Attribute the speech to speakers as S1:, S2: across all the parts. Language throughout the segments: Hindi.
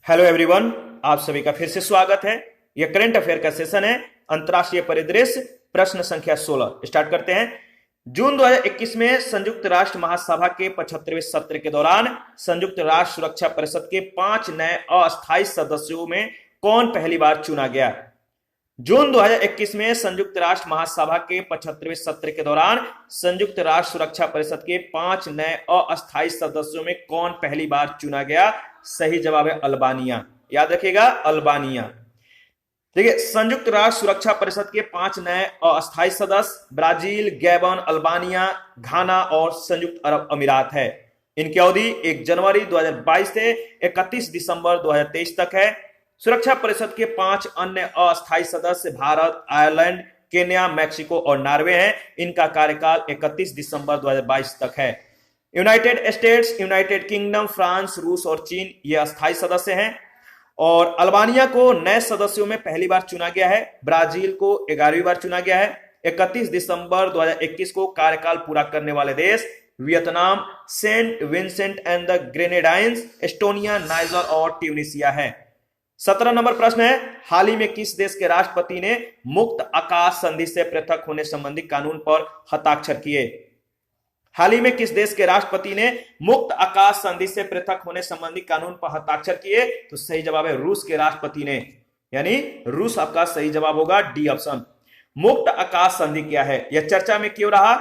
S1: हेलो एवरीवन, आप सभी का फिर से स्वागत है। यह करंट अफेयर का सेशन है। अंतरराष्ट्रीय परिदृश्य प्रश्न संख्या 16 स्टार्ट करते हैं। जून 2021 में संयुक्त राष्ट्र महासभा के 75वें सत्र के दौरान संयुक्त राष्ट्र सुरक्षा परिषद के 5 नए अस्थायी सदस्यों में कौन पहली बार चुना गया? जून 2021 में संयुक्त राष्ट्र महासभा के 75वें सत्र के दौरान संयुक्त राष्ट्र सुरक्षा परिषद के 5 नए अस्थायी सदस्यों में कौन पहली बार चुना गया? सही जवाब है अल्बानिया। याद रखिएगा, अल्बानिया। देखिए, संयुक्त राष्ट्र सुरक्षा परिषद के 5 नए अस्थायी सदस्य ब्राजील, गैबन, अल्बानिया, घाना और संयुक्त अरब अमीरात है। इनकी अवधि 1 जनवरी 2022 से 31 दिसंबर 2023 तक है। सुरक्षा परिषद के 5 अन्य अस्थायी सदस्य भारत, आयरलैंड, केन्या, मैक्सिको और नॉर्वे हैं। इनका कार्यकाल 31 दिसंबर 2022 तक है। United states, United kingdom, France, रूस और चीन ये अस्थायी सदस्य हैं। और अल्बानिया को नए सदस्यों में पहली बार चुना गया है। ब्राजील को 11वीं बार चुना गया है। 31 दिसंबर 2021 को कार्यकाल पूरा करने वाले देश Vietnam, Saint Vincent and the Grenadines, Estonia, Niger और ट्यूनिसिया है। 17 नंबर प्रश्न है, हाल ही में किस देश के राष्ट्रपति ने मुक्त आकाश संधि से पृथक होने संबंधी कानून पर हस्ताक्षर किए? हाल ही में किस देश के राष्ट्रपति ने मुक्त आकाश संधि से पृथक होने संबंधी कानून पर हस्ताक्षर किए? तो सही जवाब है रूस के राष्ट्रपति ने, यानी रूस आपका सही जवाब होगा, डी ऑप्शन। मुक्त आकाश संधि क्या है, यह चर्चा में क्यों रहा?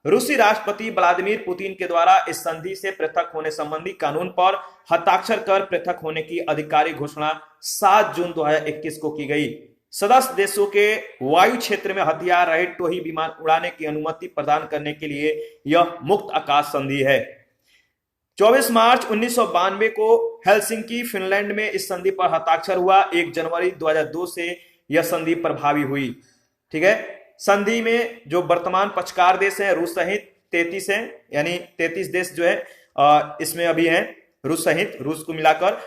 S1: रूसी राष्ट्रपति व्लादिमीर पुतिन के द्वारा इस संधि से पृथक होने संबंधी कानून पर हस्ताक्षर कर पृथक होने की आधिकारिक घोषणा 7 जून 2021 को की गई। सदस्य देशों के वायु क्षेत्र में हथियार रहित टोही विमान उड़ाने की अनुमति प्रदान करने के लिए यह मुक्त आकाश संधि है। 24 मार्च 1992 को हेलसिंकी, फिनलैंड में इस संधि पर हस्ताक्षर हुआ। 1 जनवरी 2002 से यह संधि प्रभावी हुई। ठीक है, संधि में जो वर्तमान पक्षकार देश हैं रूस सहित 33 हैं, यानी 33 देश जो है इसमें अभी हैं, रूस सहित, रूस को मिलाकर।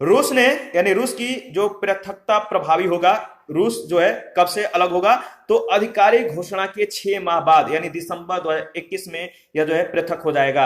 S1: रूस ने, यानी रूस की जो पृथकता प्रभावी होगा, रूस जो है कब से अलग होगा? तो आधिकारिक घोषणा के 6 माह बाद, यानी दिसंबर 2021 में यह जो है पृथक हो जाएगा।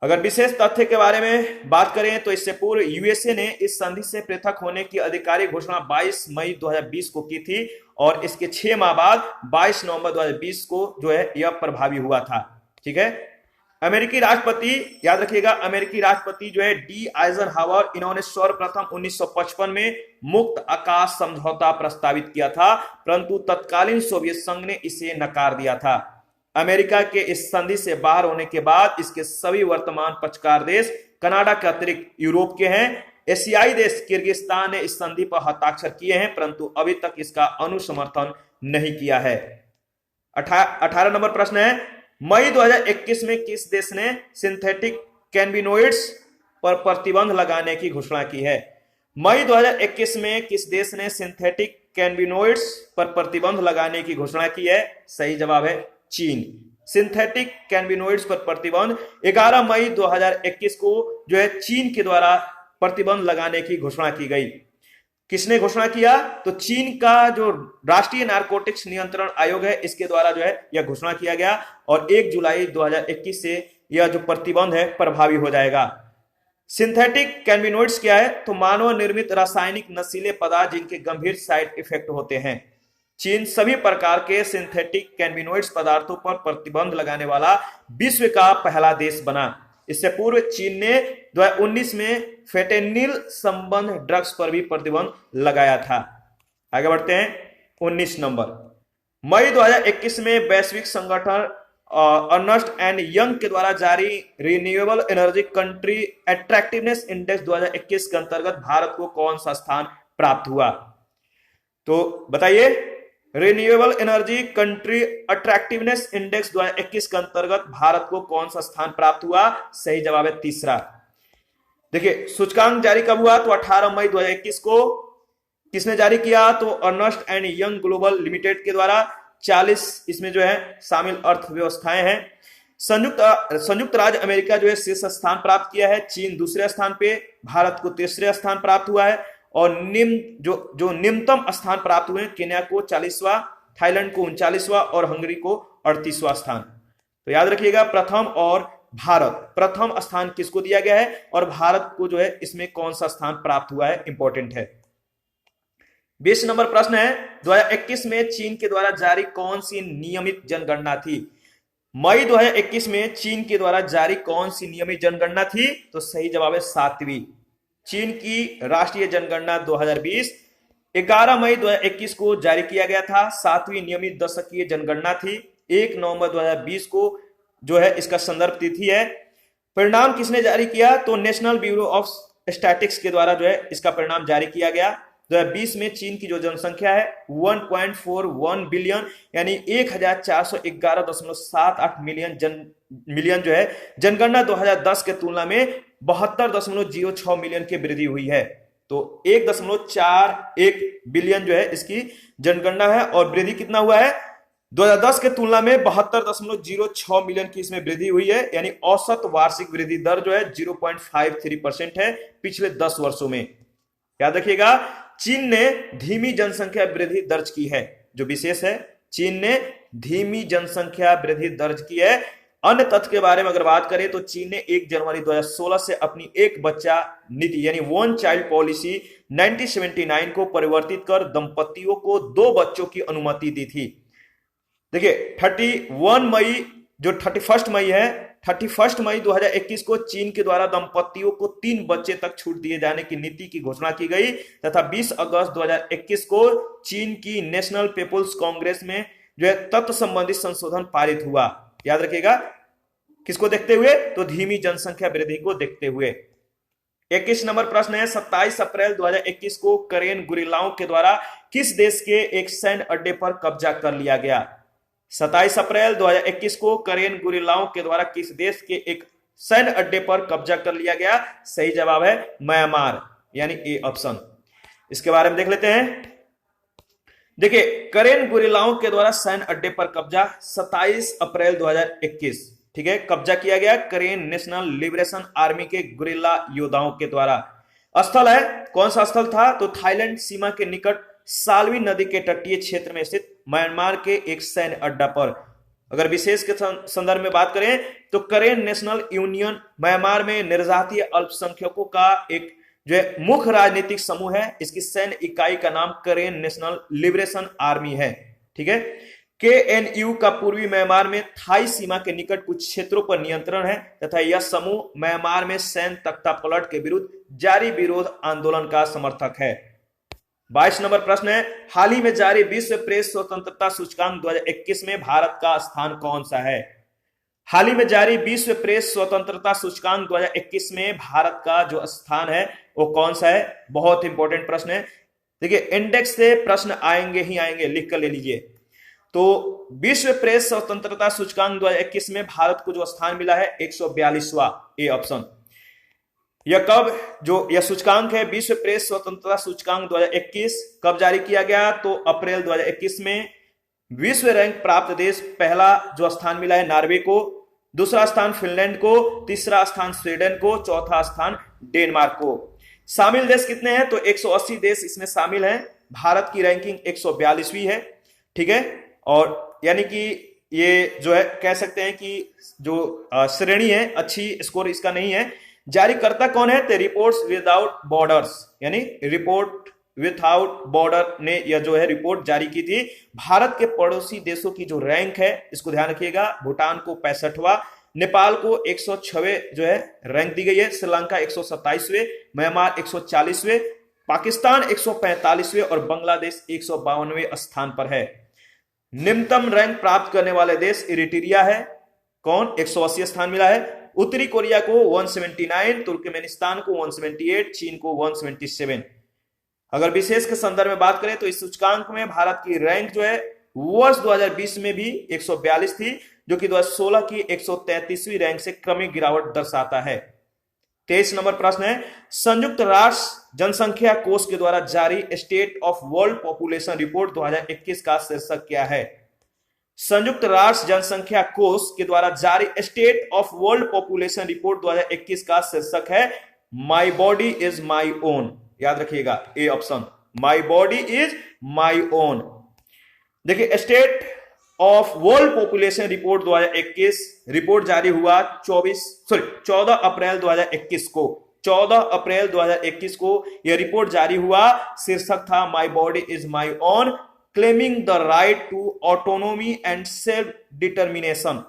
S1: अगर विशेष तथ्य के बारे में बात करें तो इससे पूर्व यूएसए ने इस संधि से पृथक होने की आधिकारिक घोषणा 22 मई 2020 को की थी और इसके 6 माह बाद 22 नवंबर 2020 को जो है यह प्रभावी हुआ था। ठीक है, अमेरिकी राष्ट्रपति, याद रखिएगा, अमेरिकी राष्ट्रपति जो है डी आइजनहावर, इन्होंने सर्वप्रथम 1955 में मुक्त आकाश समझौता प्रस्तावित किया था, परंतु तत्कालीन सोवियत संघ ने इसे नकार दिया था। अमेरिका के इस संधि से बाहर होने के बाद इसके सभी वर्तमान पक्षकार देश कनाडा के अतिरिक्त यूरोप के हैं। एशियाई देश किर्गिस्तान ने इस संधि पर हस्ताक्षर किए हैं, परंतु अभी तक इसका अनुसमर्थन नहीं किया है। 18 नंबर प्रश्न है, मई 2021 में किस देश ने सिंथेटिक कैनबिनोइड्स पर प्रतिबंध लगाने की घोषणा की है? मई 2021 में किस देश ने सिंथेटिक कैनबिनोइड्स पर प्रतिबंध लगाने की घोषणा की है? सही जवाब है चीन। सिंथेटिक कैनबिनोइड्स पर प्रतिबंध 11 मई 2021 को जो है चीन के द्वारा प्रतिबंध लगाने की घोषणा की गई। किसने घोषणा किया? तो चीन का जो राष्ट्रीय नारकोटिक्स नियंत्रण आयोग है, इसके द्वारा जो है यह घोषणा किया गया और 1 जुलाई 2021 से यह जो प्रतिबंध है प्रभावी हो जाएगा। सिंथेटिक कैनबिनोइड्स क्या है? तो मानव निर्मित रासायनिक नशीले पदार्थ जिनके गंभीर साइड इफेक्ट होते हैं। चीन सभी प्रकार के सिंथेटिक कैनबिनोइड्स पदार्थों पर प्रतिबंध लगाने वाला विश्व का पहला देश बना। इससे पूर्व चीन ने 2019 में फेंटेनिल संबंध ड्रग्स पर भी प्रतिबंध लगाया था। आगे बढ़ते हैं, 19 नंबर। मई 2021 में वैश्विक संगठन अर्नेस्ट एंड यंग के द्वारा जारी renewable energy country attractiveness index 2021 के अंतर्गत भारत को कौन सा स्थान प्राप्त हुआ? तो बताइए, renewable energy country attractiveness index 2021 के अंतर्गत भारत को कौन सा स्थान प्राप्त हुआ? सही जवाब है तीसरा। देखिए, सूचकांक जारी कब हुआ? तो 18 मई 2021 को। किसने जारी किया? तो Ernst and Young Global Limited के द्वारा। 40 इसमें जो है शामिल अर्थव्यवस्थाएं हैं। संयुक्त राज्य अमेरिका जो है शीर्ष स्थान प्राप्त किया है, चीन दूसरे स्थान पे, भारत को तीसरे स्थान प्राप्त हुआ है और जो निम्नतम स्थान प्राप्त हुए, केन्या को 40वां, थाईलैंड को 39वां और हंगरी को 38वां स्थान। तो याद रखिएगा, प्रथम और भारत, प्रथम स्थान किसको दिया गया है और भारत को जो है इसमें कौन सा स्थान प्राप्त हुआ है, इंपॉर्टेंट है। 20 नंबर प्रश्न है 2021 में चीन के द्वारा जारी कौन सी नियमित जनगणना थी। मई 2021 में चीन के द्वारा जारी कौन सी नियमित जनगणना थी, तो सही जवाब है 7वीं। चीन की राष्ट्रीय जनगणना 2020 11 मई 2021 को जारी किया गया था। 7वीं नियमित दशकीय जनगणना थी। 1 नवंबर 2020 को जो है इसका संदर्भ तिथि है। परिणाम किसने जारी किया, तो नेशनल ब्यूरो ऑफ स्टैटिस्टिक्स के द्वारा जो है इसका परिणाम जारी किया गया। 2020 में चीन की जो जनसंख्या है 1.41 बिलियन यानी 1411.78 मिलियन जो है जनगणना 2010 के तुलना में 72.06 मिलियन की वृद्धि हुई है। तो 1.41 बिलियन जो है इसकी जनगणना है और वृद्धि कितना हुआ है 2010 के तुलना में 72.06 मिलियन की इसमें वृद्धि हुई है, यानी औसत वार्षिक वृद्धि दर जो है 0.53% है पिछले 10 वर्षों में। याद रखिएगा, चीन ने धीमी जनसंख्या वृद्धि दर्ज की है, जो विशेष है चीन ने धीमी जनसंख्या वृद्धि दर्ज की है। अन्य तथ्य के बारे में अगर बात करें तो चीन ने 1 जनवरी 2016 से अपनी एक बच्चा नीति यानी वन चाइल्ड पॉलिसी 1979 को परिवर्तित कर दंपतियों को 2 बच्चों की अनुमति दी थी। देखिए 31 मई 2021 को चीन के द्वारा दंपतियों को 3 बच्चे तक छूट दिए जाने की नीति की घोषणा की गई तथा 20 अगस्त 2021 को चीन की नेशनल पीपुल्स कांग्रेस में जो है तत्व संबंधित संशोधन पारित हुआ। याद रखिएगा, किसको देखते हुए, तो धीमी जनसंख्या वृद्धि को देखते हुए। 21 नंबर प्रश्न है 27 अप्रैल 2021 को करेन गुरिल्लाओं के द्वारा किस देश के एक सैन्य अड्डे पर कब्जा कर लिया गया। 27 अप्रैल 2021 को करेन गुरिल्लाओं के द्वारा किस देश के एक सैन्य अड्डे पर कब्जा कर लिया गया। सही जवाब है म्यांमार, यानी ए ऑप्शन। इसके बारे में देख लेते हैं। देखिए करेन गुरिल्लाओं के द्वारा सैन्य अड्डे पर कब्जा 27 अप्रैल 2021, ठीक है, कब्जा किया गया करेन नेशनल लिबरेशन आर्मी के गुरिल्ला योद्धाओं के द्वारा। स्थल है, कौन सा स्थल था, तो थाईलैंड सीमा के निकट साल्वी नदी के तटीय क्षेत्र में स्थित म्यांमार के एक सैन्य अड्डा पर। अगर विशेष के संदर्भ में बात करें तो करेन नेशनल यूनियन म्यांमार में निर्जातीय अल्पसंख्यकों का एक जो है मुख्य राजनीतिक समूह है। इसकी सैन्य इकाई का नाम करेन नेशनल लिबरेशन आर्मी है, ठीक है। KNU का पूर्वी म्यांमार में थाई सीमा के निकट कुछ क्षेत्रों पर नियंत्रण है तथा यह समूह म्यांमार में सैन्य तख्तापलट के विरुद्ध जारी विरोध आंदोलन का समर्थक है। 22 नंबर प्रश्न है हाल ही में जारी विश्व प्रेस स्वतंत्रता सूचकांक 2021 में भारत का स्थान कौन सा है। हाल ही में जारी विश्व प्रेस स्वतंत्रता सूचकांक 2021 में भारत का जो स्थान है वो कौन सा है। बहुत इंपॉर्टेंट प्रश्न है। देखिए इंडेक्स से प्रश्न आएंगे ही आएंगे, लिख कर ले लीजिए। तो विश्व प्रेस स्वतंत्रता सूचकांक 2021 में भारत को जो स्थान मिला है 142वां, ए ऑप्शन। यह कब जो यह सूचकांक है विश्व प्रेस स्वतंत्रता सूचकांक 2021 कब जारी किया गया, तो अप्रैल 2021 में। विश्व रैंक प्राप्त देश पहला जो स्थान मिला है नॉर्वे को, दूसरा स्थान फिनलैंड को, तीसरा स्थान स्वीडन को, चौथा स्थान डेनमार्क को। शामिल देश कितने हैं, तो 180 देश इसमें शामिल हैं। भारत की रैंकिंग 142वीं है, ठीक है। और यानी कि ये जो है कह सकते हैं कि जो श्रेणी है अच्छी स्कोर इसका नहीं है। जारीकर्ता कौन है, तो रिपोर्ट्स विदाउट बॉर्डर्स यानी रिपोर्ट विदाउट बॉर्डर ने यह जो है रिपोर्ट जारी की थी। भारत के पड़ोसी देशों की जो रैंक है इसको ध्यान रखिएगा। भूटान को 65वां, नेपाल को 106वें जो है रैंक दी गई है, श्रीलंका 127वें, म्यांमार 140वें, पाकिस्तान 145वें और बांग्लादेश 152वें स्थान पर है। निम्नतम रैंक प्राप्त करने वाले देश इरिट्रिया है, कौन, 180 स्थान मिला है। उत्तरी कोरिया को 179, तुर्कमेनिस्तान को 178, चीन को 177। अगर विशेष के संदर्भ में बात करें तो इस सूचकांक में भारत की रैंक जो है वर्ष 2020 में भी 142 थी, जो कि 2016 की 133वीं रैंक से क्रमिक गिरावट दर्शाता है। 23 नंबर प्रश्न है संयुक्त राष्ट्र जनसंख्या कोष के द्वारा जारी state of world population report 2021 का शीर्षक क्या है। संयुक्त राष्ट्र जनसंख्या कोष के द्वारा जारी state of world population report 2021 का शीर्षक है my body is my own. याद रखिएगा, A option, my body is my own. देखिए state of world population report 2021 report जारी हुआ 14 अप्रैल 2021 को। 14 अप्रैल 2021 को यह रिपोर्ट जारी हुआ। शीर्षक था my body is my own, claiming the right to autonomy and self determination.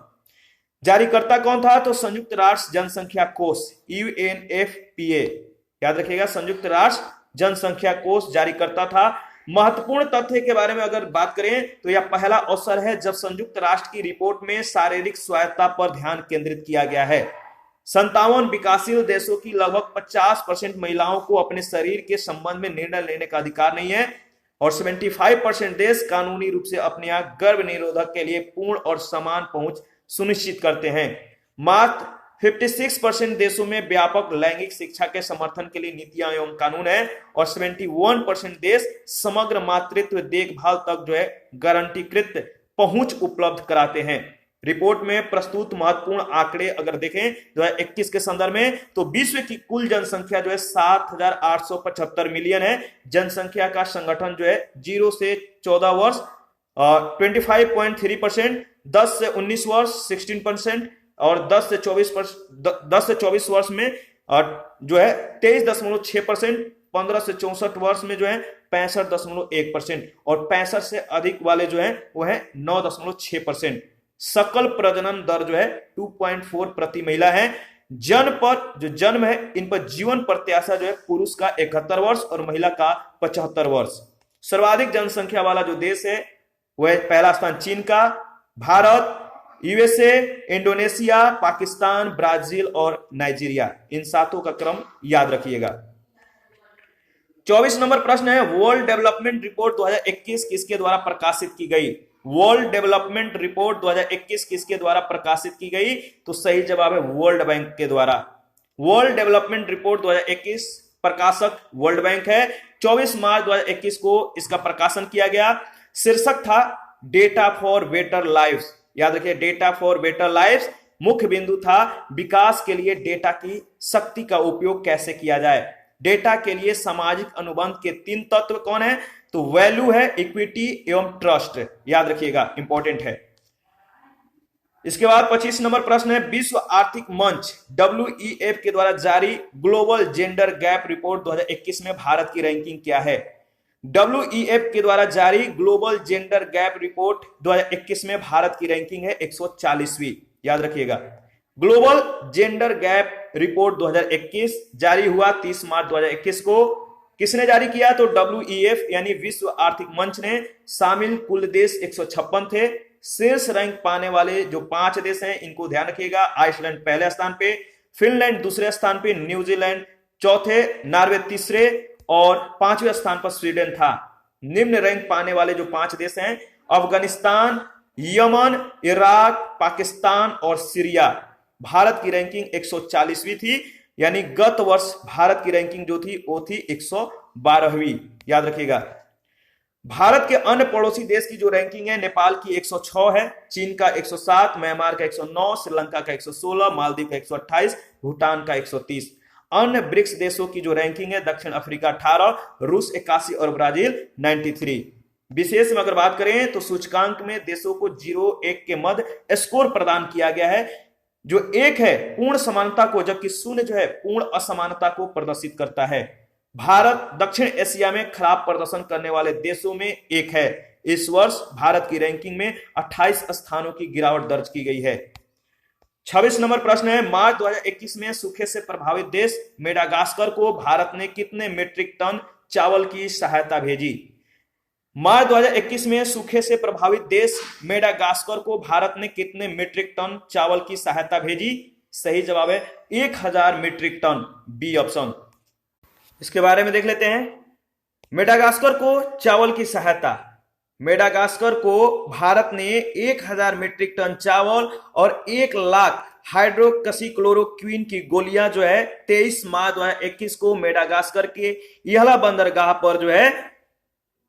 S1: जारीकर्ता कौन था? तो संयुक्त राष्ट्र जनसंख्या कोष UNFPA, याद रखिएगा, संयुक्त राष्ट्र जनसंख्या कोष जारीकर्ता था। महत्वपूर्ण तथ्य के बारे में अगर बात करें तो यह पहला अवसर है जब संयुक्त राष्ट्र की रिपोर्ट में शारीरिक स्वायत्तता पर ध्यान केंद्रित किया गया है। 57 विकासशील देशों की लगभग 50% महिलाओं को अपने शरीर के संबंध में निर्णय लेने का अधिकार नहीं है और 75% देश कानूनी रूप से अपने यहाँ गर्भ निरोधक के लिए पूर्ण और समान पहुंच सुनिश्चित करते हैं। मात्र 56% देशों में व्यापक लैंगिक शिक्षा के समर्थन के लिए नीतियां एवं कानून है और 71% देश समग्र मातृत्व देखभाल तक गारंटीकृत पहुंच उपलब्ध कराते हैं। रिपोर्ट में प्रस्तुत महत्वपूर्ण आंकड़े अगर देखें 2021 के संदर्भ में तो विश्व की कुल जनसंख्या 7,875 मिलियन है। जनसंख्या का संगठन 0 से 14 वर्ष 25.3%, 10 से 19 वर्ष 16% और 10 से 24 वर्ष में 23.6%, 15 से 64 वर्ष में 65.1% और 65 से अधिक वाले वो है 9.6%। सकल प्रजनन दर 2.4 प्रति महिला है। जन्म है इन पर जीवन प्रत्याशा पुरुष का 71 वर्ष और महिला का 75 वर्ष। सर्वाधिक जनसंख्या वाला जो देश है वह पहला स्थान चीन का, Bharat, USA, Indonesia, Pakistan, Brazil और नाइजीरिया, इन सातों का क्रम याद रखिएगा। 24 नंबर प्रश्न है वर्ल्ड डेवलपमेंट रिपोर्ट 2021 किसके द्वारा प्रकाशित की गई? वर्ल्ड डेवलपमेंट रिपोर्ट 2021 किसके द्वारा प्रकाशित की गई? तो सही जवाब है वर्ल्ड बैंक के द्वारा। वर्ल्ड डेवलपमेंट रिपोर्ट 2021 प्रकाशक वर्ल्ड बैंक है। 24 मार्च 2021 को इसका प्रकाशन किया गया। शीर्षक था डेटा फॉर बेटर लाइव्स, याद रखिए डेटा फॉर बेटर लाइव्स। मुख्य बिंदु था विकास के लिए डेटा की शक्ति का उपयोग कैसे किया जाए। डेटा के लिए सामाजिक अनुबंध के 3 तत्व कौन है? तो वैल्यू है, इक्विटी एवं ट्रस्ट, याद रखिएगा, इंपॉर्टेंट है। इसके बाद 25 नंबर प्रश्न है विश्व आर्थिक मंच WEF के द्वारा जारी ग्लोबल जेंडर गैप रिपोर्ट 2021 में भारत की रैंकिंग क्या है? WEF के द्वारा जारी ग्लोबल जेंडर गैप रिपोर्ट 2021 में भारत की रैंकिंग है 140वीं, याद रखिएगा। ग्लोबल जेंडर गैप रिपोर्ट 2021 जारी हुआ 30 मार्च 2021 को। किसने जारी किया? तो WEF यानी विश्व आर्थिक मंच ने। शामिल कुल देश 156 थे। शीर्ष रैंक पाने वाले जो 5 देश हैं इनको ध्यान रखिएगा। आइसलैंड पहले स्थान पे, फिनलैंड दूसरे स्थान पे, न्यूजीलैंड चौथे, नॉर्वे तीसरे और 5वें स्थान पर स्वीडन था। निम्न रैंक पाने वाले जो 5 देश हैं अफगानिस्तान, यमन, इराक, पाकिस्तान और सीरिया। भारत की रैंकिंग 140वीं थी, यानी गत वर्ष भारत की रैंकिंग जो थी वो थी 112वीं, याद रखिएगा। भारत के अन्य पड़ोसी देश की जो रैंकिंग है नेपाल की 106 है, चीन का 107, म्यांमार का 109, श्रीलंका का 116, मालदीव का 128, भूटान का 130। अन्य ब्रिक्स देशों की जो रैंकिंग है दक्षिण अफ्रीका 18, रूस 81 और ब्राजील 93। विशेष में अगर बात करें तो सूचकांक में देशों को 0-1 के मध्य स्कोर प्रदान किया गया है। जो 1 है पूर्ण समानता को, जबकि 0 जो है पूर्ण असमानता को प्रदर्शित करता है। भारत दक्षिण एशिया में खराब प्रदर्शन करने वाले देशों में एक है। इस वर्ष भारत की रैंकिंग में 28 स्थानों की गिरावट दर्ज की गई है। 26 नंबर प्रश्न है मार्च 2021 में सूखे से प्रभावित देश मेडागास्कर को भारत ने कितने मीट्रिक टन चावल की सहायता भेजी? मार्च 2021 में सूखे से प्रभावित देश मेडागास्कर को भारत ने कितने मीट्रिक टन चावल की सहायता भेजी? सही जवाब है 1000 मीट्रिक टन, बी ऑप्शन। इसके बारे में देख लेते हैं। मेडागास्कर को चावल की सहायता, मेडागास्कर को भारत ने 1000 मीट्रिक टन चावल और 1 लाख हाइड्रोक्सीक्लोरोक्विन की गोलियां 23 मार्च 2021 को मेडागास्कर के यहला बंदरगाह पर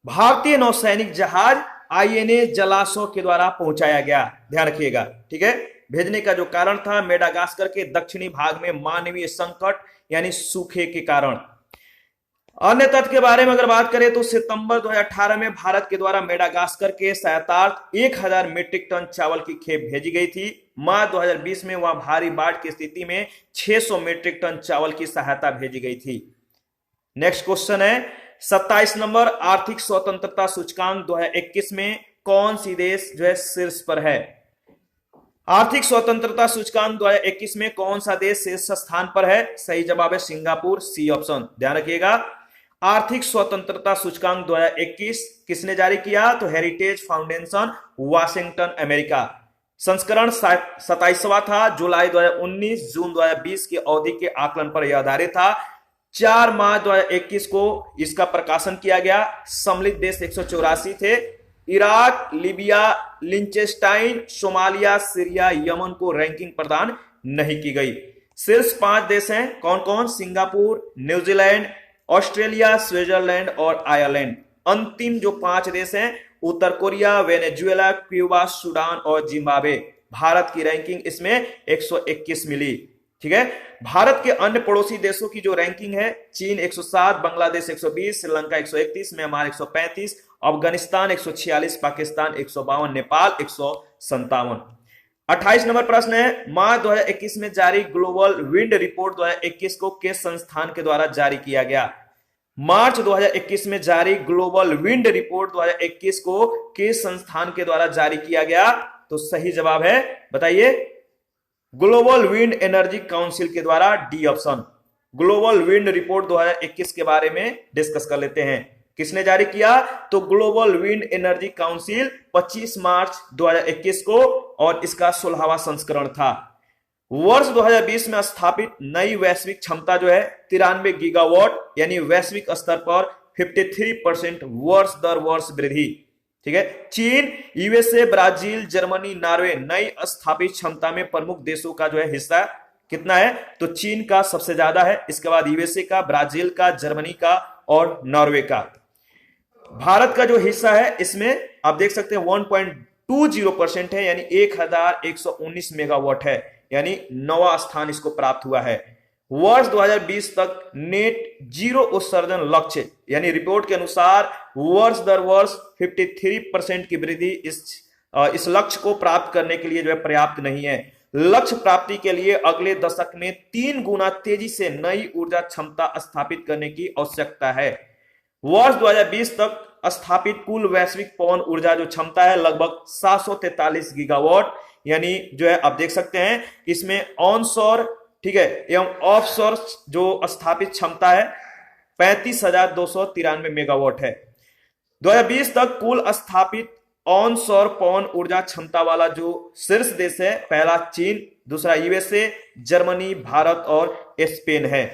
S1: भारतीय नौसैनिक जहाज INA जलाशय के द्वारा पहुंचाया गया। ध्यान रखिएगा, ठीक है। भेजने का जो कारण था मेडागास्कर के दक्षिणी भाग में मानवीय संकट यानी सूखे के कारण। अन्य तथ्य के बारे में अगर बात करें तो सितंबर 2018 में भारत के द्वारा मेडागास्कर के शर्तार्थ 1000 मीट्रिक टन चावल की खेप भेजी गई थी। मार्च 2020 में वहां भारी बाढ़ की स्थिति में 600 मीट्रिक टन चावल की सहायता भेजी गई थी। नेक्स्ट क्वेश्चन है 27 नंबर, आर्थिक स्वतंत्रता सूचकांक 2021 में कौन सी देश जो है शीर्ष पर है? आर्थिक स्वतंत्रता सूचकांक 2021 में कौन सा देश शीर्ष स्थान पर है? सही जवाब है सिंगापुर, सी ऑप्शन। ध्यान रखिएगा, आर्थिक स्वतंत्रता सूचकांक 2021 किसने जारी किया? तो हेरिटेज फाउंडेशन, वाशिंगटन, अमेरिका। संस्करण 27वां था, जुलाई 2019 जून 2020 की अवधि के आकलन पर यह आधारित था। 4 मार्च 2021 को इसका प्रकाशन किया गया। सम्मिलित देश 184 थे। Iraq, Libya, Liechtenstein, Somalia, Syria, Yemen को रैंकिंग प्रदान नहीं की गई। शीर्ष 5 देश हैं, कौन कौन? सिंगापुर, न्यूजीलैंड, ऑस्ट्रेलिया, स्विट्जरलैंड और आयरलैंड। अंतिम जो 5 देश हैं, उत्तर कोरिया, वेनेजुएला, क्यूबा, सूडान और जिम्बाब्वे। भारत की रैंकिंग इसमें 121 मिली। ठीक है, भारत के अन्य पड़ोसी देशों की जो रैंकिंग है, चीन 107, बांग्लादेश 120, श्रीलंका 131, म्यांमार 135, अफगानिस्तान 146, पाकिस्तान 152, नेपाल 157। 28 नंबर प्रश्न है, मार्च 2021 में जारी ग्लोबल विंड रिपोर्ट 2021 को किस संस्थान के द्वारा जारी किया गया? मार्च 2021 में जारी ग्लोबल विंड रिपोर्ट 2021 को किस संस्थान के द्वारा जारी किया गया? तो सही जवाब है, बताइए, ग्लोबल विंड एनर्जी काउंसिल के द्वारा, D option. Global wind report 2021 के बारे में डिस्कस कर लेते हैं। किसने जारी किया? तो ग्लोबल विंड एनर्जी काउंसिल 25 मार्च 2021 को, और इसका 16वां संस्करण था। वर्ष 2020 में स्थापित नई वैश्विक क्षमता जो है 93 गीगावाट, यानी वैश्विक स्तर पर 53% वर्ष दर वर्ष वृद्धि। ठीक है, चीन, यूएसए, ब्राजील, जर्मनी, नॉर्वे नई स्थापित क्षमता में प्रमुख देशों का जो है हिस्सा कितना है? तो चीन का सबसे ज्यादा है, इसके बाद यूएसए का, ब्राजील का, जर्मनी का और नॉर्वे का। भारत का जो हिस्सा है इसमें आप देख सकते हैं 1.20% है, यानी 1119 मेगावाट है, यानी 9वां स्थान इसको प्राप्त हुआ है। वर्ष 2020 तक नेट जीरो उत्सर्जन लक्ष्य, यानी रिपोर्ट के अनुसार वर्ष दर वर्ष 53% की वृद्धि इस लक्ष्य को प्राप्त करने के लिए जो है पर्याप्त नहीं है। लक्ष्य प्राप्ति के लिए अगले दशक में 3 गुना तेजी से नई ऊर्जा क्षमता स्थापित करने की आवश्यकता है। वर्ष 2020 तक स्थापित कुल वैश्विक पवन ऊर्जा जो क्षमता है लगभग 743 गीगावाट, यानी जो है आप देख सकते हैं इसमें ऑनशोर, ठीक है, एवं ऑफशोर जो स्थापित क्षमता है 35,293 मेगावाट है। 2020 तक कुल स्थापित ऑनशोर पवन ऊर्जा क्षमता वाला जो शीर्ष देश है, पहला चीन, दूसरा यूएसए, जर्मनी, भारत और स्पेन है।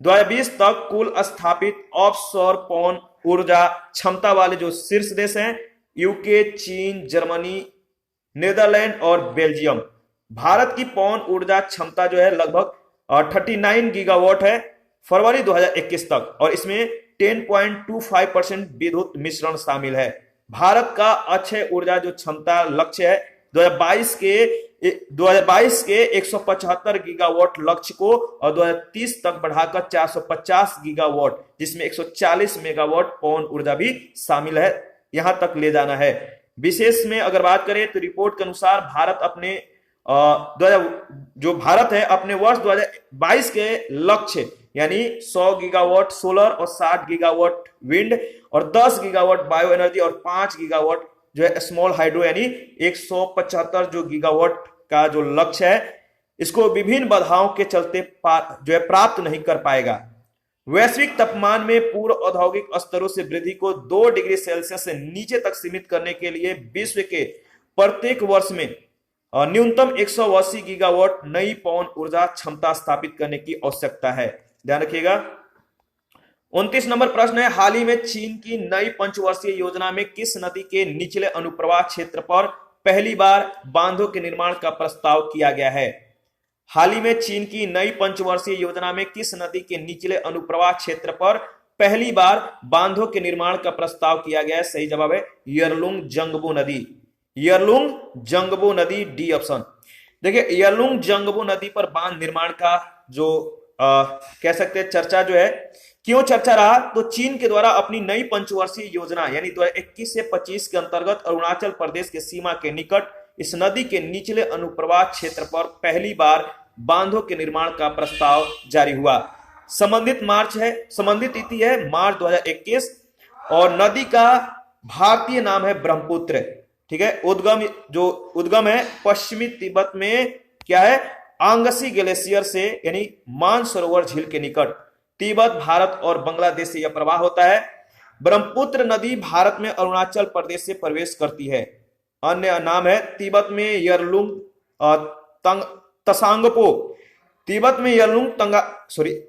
S1: 2020 तक कुल स्थापित ऑफशोर पवन ऊर्जा क्षमता वाले जो शीर्ष देश हैं, यूके, चीन, जर्मनी, नीदरलैंड और बेल्जियम। भारत की पवन ऊर्जा क्षमता जो है लगभग 39 गीगावाट है फरवरी 2021 तक, और इसमें 10.25% विद्युत मिश्रण शामिल है। भारत का अक्षय ऊर्जा जो क्षमता लक्ष्य है 2022 के 175 गीगावाट लक्ष्य को और 2030 तक बढ़ाकर 450 गीगावाट, जिसमें 140 मेगावाट पवन ऊर्जा भी शामिल है, यहां तक ले जाना है। विशेष में अगर बात करें तो रिपोर्ट के अनुसार भारत अपने भारत है अपने वर्ष 2022 के लक्ष्य यानी 100 गीगावाट सोलर और 60 गीगावाट विंड और 10 गीगावाट बायो एनर्जी और 5 गीगावाट जो है स्मॉल हाइड्रो, यानी 175 जो गीगावाट का जो लक्ष्य है, इसको विभिन्न बाधाओं के चलते जो है प्राप्त नहीं कर पाएगा। वैश्विक तापमान में पूर्व औद्योगिक स्तरों से वृद्धि को 2 डिग्री सेल्सियस से नीचे तक सीमित करने के लिए विश्व के प्रत्येक वर्ष में न्यूनतम 180 गीगावाट नई पवन ऊर्जा क्षमता स्थापित करने की आवश्यकता है। ध्यान रखिएगा। 29 नंबर प्रश्न है, हाल ही में चीन की नई पंचवर्षीय योजना में किस नदी के निचले अनुप्रवाह क्षेत्र पर पहली बार बांधों के निर्माण का प्रस्ताव किया गया है? हाल ही में चीन की नई पंचवर्षीय योजना में किस नदी के निचले अनुप्रवाह क्षेत्र पर पहली बार बांधों के निर्माण का प्रस्ताव किया गया है? सही जवाब है यरलुंग जंगबो नदी। यरलुंग जंगबो नदी, डी ऑप्शन। देखिए यरलुंग जंगबो नदी पर बांध निर्माण का जो कह सकते हैं चर्चा जो है क्यों चर्चा रहा? तो चीन के द्वारा अपनी नई पंचवर्षीय योजना यानी 2021 से 25 के अंतर्गत अरुणाचल प्रदेश के सीमा के निकट इस नदी के निचले अनुप्रवाह क्षेत्र पर पहली बार बांधों के निर्माण का प्रस्ताव जारी हुआ। संबंधित तिथि है मार्च 2021 और नदी का भारतीय नाम है ब्रह्मपुत्र। ठीक है, उद्गम है पश्चिमी तिब्बत में क्या है, आंगसी ग्लेशियर से यानी मानसरोवर झील के निकट तिब्बत, भारत और बांग्लादेश से यह प्रवाह होता है। ब्रह्मपुत्र नदी भारत में अरुणाचल प्रदेश से प्रवेश करती है। अन्य नाम है तिब्बत में यरलुंग तसांगपो,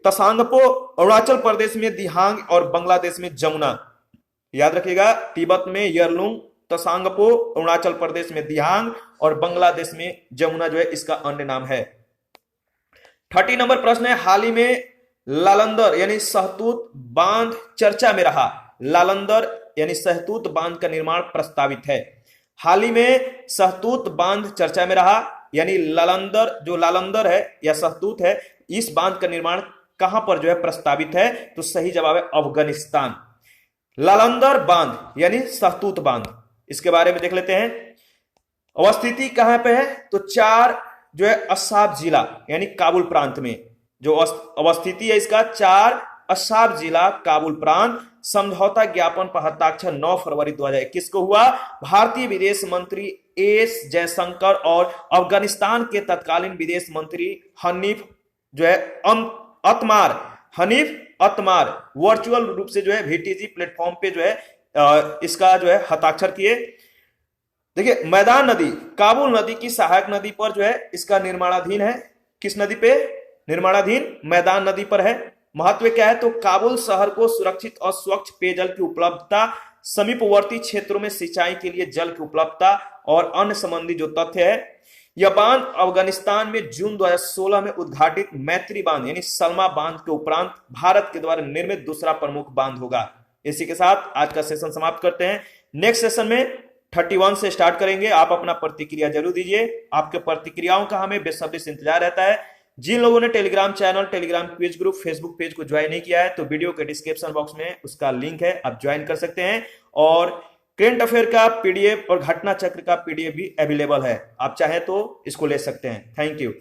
S1: तसांगपो, अरुणाचल प्रदेश में दिहांग और बांग्लादेश में जमुना। याद रखिएगा, तिब्बत में यरलुंग तसांगपो, अरुणाचल प्रदेश में दिहांग और बांग्लादेश में जमुना जो है इसका अन्य नाम है। 30 नंबर प्रश्न है, हाल ही में लालंदर यानी सहतूत बांध चर्चा में रहा। लालंदर यानी सहतूत बांध का निर्माण प्रस्तावित है। हाल ही में सहतूत बांध चर्चा में रहा, यानी लालंदर है या सहतूत है, इस बांध का निर्माण कहां पर जो है प्रस्तावित है? तो सही जवाब है अफगानिस्तान। लालंदर बांध यानी सहतूत बांध, इसके बारे में देख लेते हैं। अवस्थिति कहां पे है? तो 4 जो है अस्साब जिला यानी काबुल प्रांत में जो अवस्थिति है इसका 4 अस्साब जिला काबुल प्रांत। समझौता ज्ञापन पर हस्ताक्षर 9 फरवरी 2021 को हुआ। भारतीय विदेश मंत्री एस जयशंकर और अफगानिस्तान के तत्कालीन विदेश मंत्री हनीफ अतमार वर्चुअल रूप से जो है VTG प्लेटफॉर्म पे जो है इसका जो है हस्ताक्षर किए। देखिए, मैदान नदी काबुल नदी की सहायक नदी पर जो है इसका निर्माणाधीन है। किस नदी पे निर्माणाधीन? मैदान नदी पर है। महत्व क्या है? तो काबुल शहर को सुरक्षित और स्वच्छ पेयजल की उपलब्धता, समीपवर्ती क्षेत्रों में सिंचाई के लिए जल की उपलब्धता और अन्य संबंधी जो तथ्य है। यह बांध अफगानिस्तान में जून 2016 में उद्घाटित मैत्री बांध यानी सलमा बांध के उपरांत भारत के द्वारा निर्मित दूसरा प्रमुख बांध होगा। इसी के साथ आज का सेशन समाप्त करते हैं। नेक्स्ट सेशन में 31 से स्टार्ट करेंगे। आप अपना प्रतिक्रिया जरूर दीजिए। आपके प्रतिक्रियाओं का हमें बेसब्री से इंतजार रहता है। जिन लोगों ने Telegram channel, Telegram quiz group, Facebook page को ज्वाइन नहीं किया है तो वीडियो के डिस्क्रिप्शन बॉक्स में उसका लिंक है, आप ज्वाइन कर सकते हैं। और करेंट अफेयर का PDF और घटना चक्र का PDF भी अवेलेबल है, आप चाहें तो इसको ले सकते हैं। Thank you.